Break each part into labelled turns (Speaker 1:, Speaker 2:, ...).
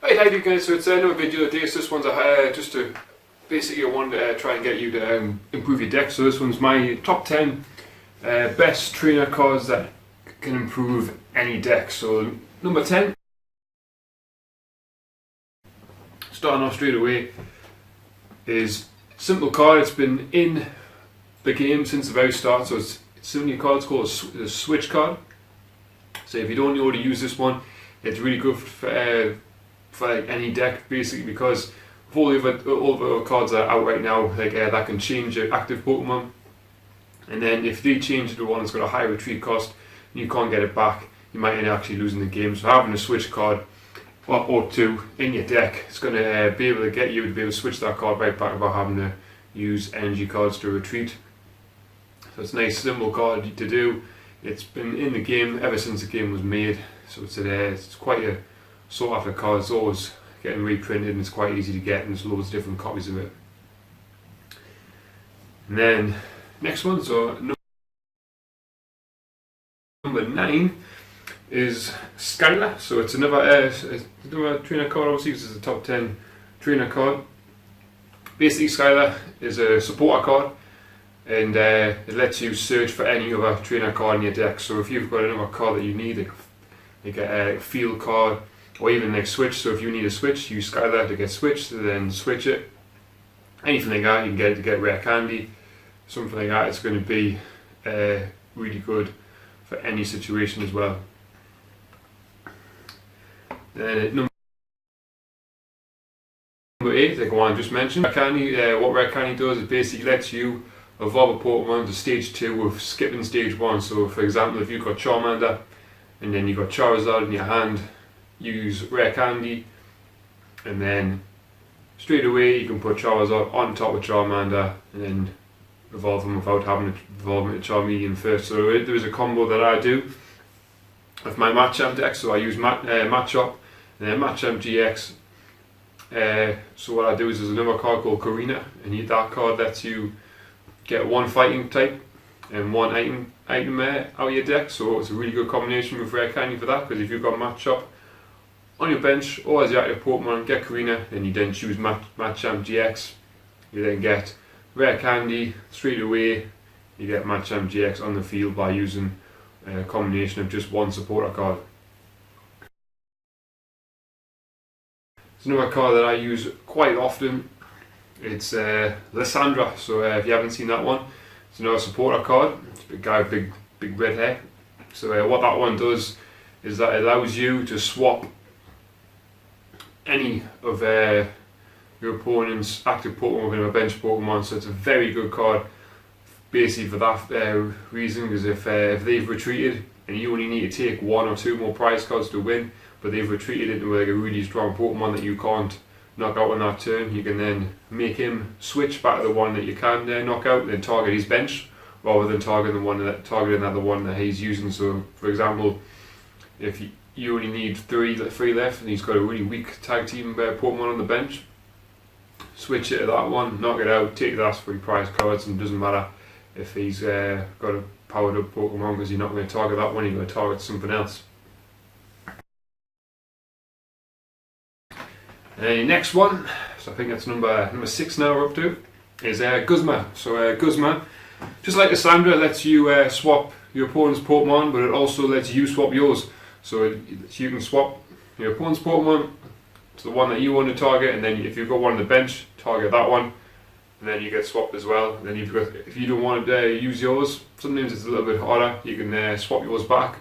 Speaker 1: Hey, how you doing guys? So it's another video today. So this one's just to basically I wanted to try and get you to improve your deck. So this one's my top 10 best trainer cards that can improve any deck. So number 10, starting off straight away, is simple card. It's been in the game since the very start. So it's similar card. It's called a switch card. So if you don't know how to use this one, it's really good for like any deck basically, because of all the cards that are out right now, like that can change your active Pokemon, and then if they change to one that's got a high retreat cost and you can't get it back, you might end up actually losing the game. So having a switch card or two in your deck, it's going to be able to get you to be able to switch that card right back without having to use energy cards to retreat. So it's a nice simple card to do. It's been in the game ever since the game was made, so it's quite a sought after card. It's always getting reprinted and it's quite easy to get, and there's loads of different copies of it. And then next one, so number 9 is Skyler. So it's another trainer card. Obviously this is a top 10 trainer card. Basically Skyler is a supporter card, and it lets you search for any other trainer card in your deck. So if you've got another card that you need, like a field card, or even like switch, so if you need a switch, use Skyler to get switched, then switch it. Anything like that, you can get it to get rare candy, something like that. It's going to be really good for any situation as well. Then at number 8, like the one I just mentioned, rare candy. What rare candy does is basically lets you evolve a Pokemon to stage 2 with skipping stage 1. So for example, if you've got Charmander and then you've got Charizard in your hand, use rare candy, and then straight away you can put Charizard on top of Charmander and then evolve them without having to evolve into Charmeleon first. So there is a combo that I do with my Machamp deck. So I use Machop and then Machamp GX. So what I do is there's another card called Carina, and that card lets you get one fighting type and one item out of your deck. So it's a really good combination with rare candy for that, because if you've got Machop on your bench or as your active Pokemon, get Carina, and you then choose Machamp GX, you then get rare candy straight away. You get Machamp GX on the field by using a combination of just one supporter card. It's another card that I use quite often. It's Lasondra. So if you haven't seen that one, it's another supporter card. It's a big guy with big red hair. So what that one does is that it allows you to swap any of your opponent's active Pokemon within a bench Pokemon. So it's a very good card basically for that reason, because if they've retreated and you only need to take 1 or 2 more prize cards to win, but they've retreated into like a really strong Pokemon that you can't knock out on that turn, you can then make him switch back to the one that you can knock out, then target his bench rather than targeting the one that he's using. So for example, if you only need 3 left and he's got a really weak tag team Pokemon on the bench, switch it to that one, knock it out, take the last 3 prize cards, and it doesn't matter if he's got a powered up Pokemon, because you're not going to target that one, you're going to target something else. Next one, so I think that's number 6 now we're up to, is Kuzma. So Kuzma, just like Lasondra, lets you swap your opponent's Pokemon, but it also lets you swap yours. So you can swap your opponent's Pokemon to the one that you want to target, and then if you've got one on the bench, target that one, and then you get swapped as well. And then if you don't want to use yours, sometimes it's a little bit harder, you can swap yours back.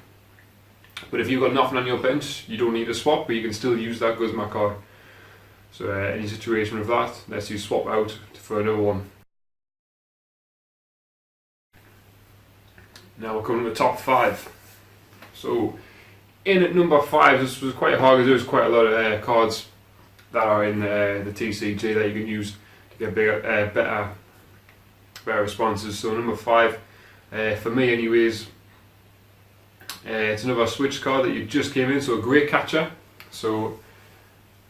Speaker 1: But if you've got nothing on your bench, you don't need to swap, but you can still use that Kuzma card. So any situation with that lets you swap out for another one. Now we're coming to the top 5. So in at number 5, this was quite hard because there's quite a lot of cards that are in the TCG that you can use to get better responses. So number 5, for me anyways, it's another switch card that you just came in, so a Great Catcher. So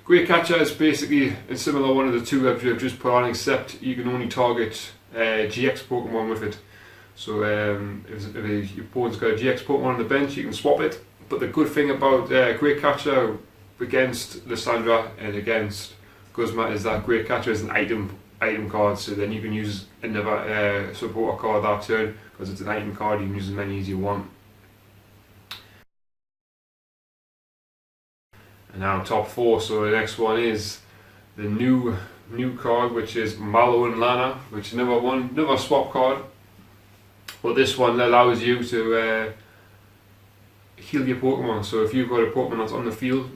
Speaker 1: Great Catcher is basically a similar one of the two I've just put on, except you can only target GX Pokemon with it. So if your opponent's got a GX Pokemon on the bench, you can swap it. But the good thing about Great Catcher against Lasondra and against Kuzma is that Great Catcher is an item card, so then you can use another supporter card that turn, because it's an item card. You can use as many as you want. And now top 4, so the next one is the new card, which is Mallow and Lana, which is another swap card, but this one allows you to heal your Pokemon. So if you've got a Pokemon that's on the field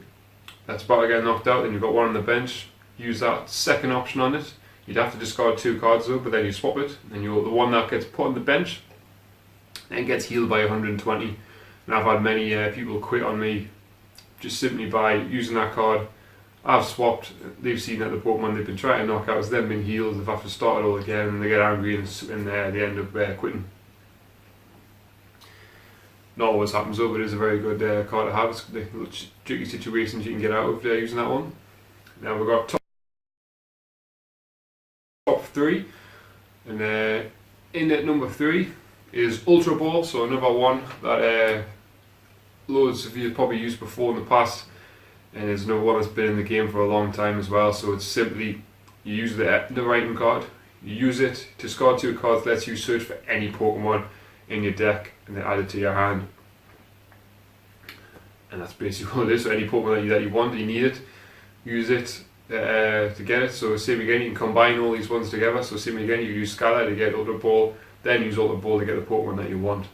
Speaker 1: that's about to get knocked out and you've got one on the bench, use that second option on it. You'd have to discard 2 cards though, but then you swap it, and the one that gets put on the bench then gets healed by 120. And I've had many people quit on me just simply by using that card. I've swapped, they've seen that the Pokemon they've been trying to knock out has then been healed, they've have to start it all again, and they get angry and they end up quitting. Not always happens though, but it is a very good card to have. It's the little tricky situations you can get out of using that one. Now we've got top 3, and in at number 3 is Ultra Ball, so another one that loads of you have probably used before in the past, and it's another one that's been in the game for a long time as well. So it's simply, you use the item card, you use it, discard 2 cards, lets you search for any Pokemon in your deck and then add it to your hand. And that's basically what it is. So any Pokemon that you want, you need it, use it to get it. So same again, you can combine all these ones together. So same again, you use Skyler to get Ultra Ball, then use Ultra Ball to get the Pokemon that you want.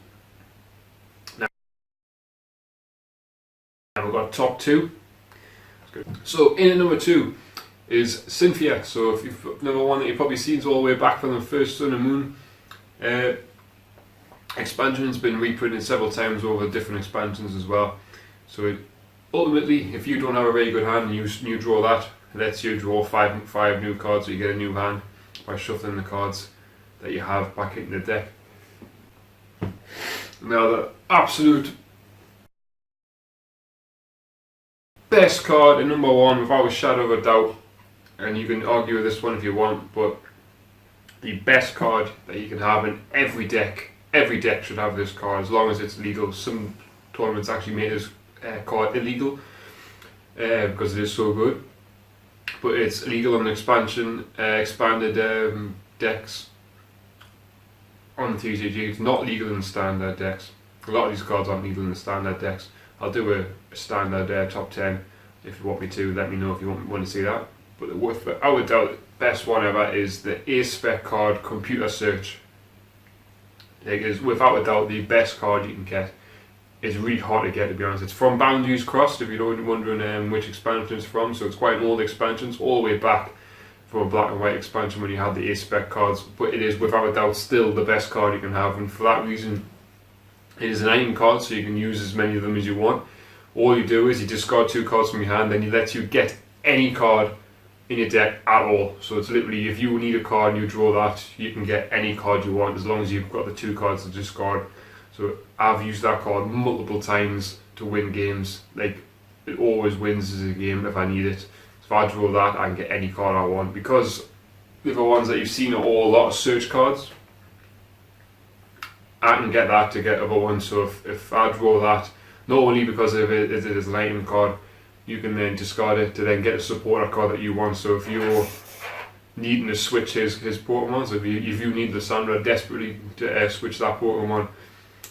Speaker 1: Now we've got top 2. So in at number 2 is Cynthia. So if you've another one that you've probably seen all the way back from the first Sun and Moon expansion, has been reprinted several times over different expansions as well. So ultimately, if you don't have a very good hand and you draw that, it lets you draw 5 new cards, so you get a new hand by shuffling the cards that you have back into the deck. Now the absolute best card in number 1 without a shadow of a doubt, and you can argue with this one if you want, but the best card that you can have in every deck should have this card as long as it's legal. Some tournaments actually made this card illegal because it is so good, but it's legal on the expanded decks on the TCG. It's not legal in the standard decks. A lot of these cards aren't legal in the standard decks. I'll do a standard top 10 if you want me to. Let me know if you want to see that. But without a doubt, the best one ever is the A-Spec card Computer Search. It is without a doubt the best card you can get. It's really hard to get, to be honest. It's from Boundaries Crossed, if you're wondering which expansion it's from. So it's quite an old expansion, it's all the way back from a black and white expansion when you had the A-Spec cards. But it is without a doubt still the best card you can have, and for that reason it is an item card, so you can use as many of them as you want. All you do is you discard 2 cards from your hand, then you let you get any card in your deck at all. So it's literally, if you need a card and you draw that, you can get any card you want as long as you've got the 2 cards to discard. So I've used that card multiple times to win games. Like, it always wins as a game if I need it. So if I draw that, I can get any card I want, because the other ones that you've seen are all a lot of search cards. I can get that to get other ones. So if I draw that, not only because of it is an item card, you can then discard it to then get a supporter card that you want. So if you're needing to switch his Pokemon, so if you need Lasondra desperately to switch that Pokemon,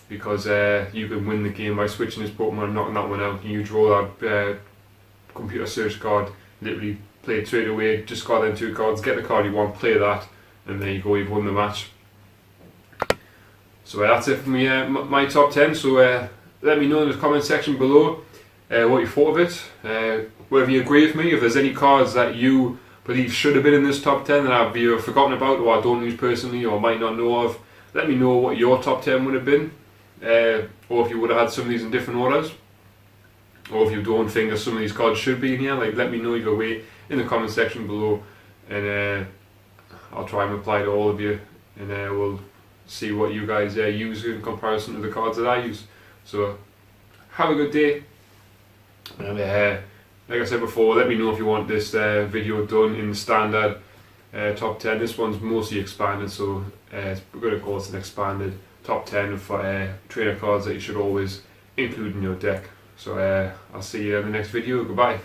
Speaker 1: because you can win the game by switching his Pokemon and knocking that one out, and you draw that Computer Search card, literally play it straight away, discard them 2 cards, get the card you want, play that, and there you go, you've won the match. So that's it for me, my top 10. So let me know in the comment section below what you thought of it, whether you agree with me, if there's any cards that you believe should have been in this top 10 that I've either forgotten about or I don't use personally or might not know of. Let me know what your top 10 would have been, or if you would have had some of these in different orders, or if you don't think that some of these cards should be in here. Like, let me know either way in the comment section below, and I'll try and reply to all of you, and we'll see what you guys use in comparison to the cards that I use. So have a good day, and like I said before, let me know if you want this video done in the standard top 10. This one's mostly expanded, so we're going to call it an expanded top 10 for trainer cards that you should always include in your deck. So I'll see you in the next video. Goodbye.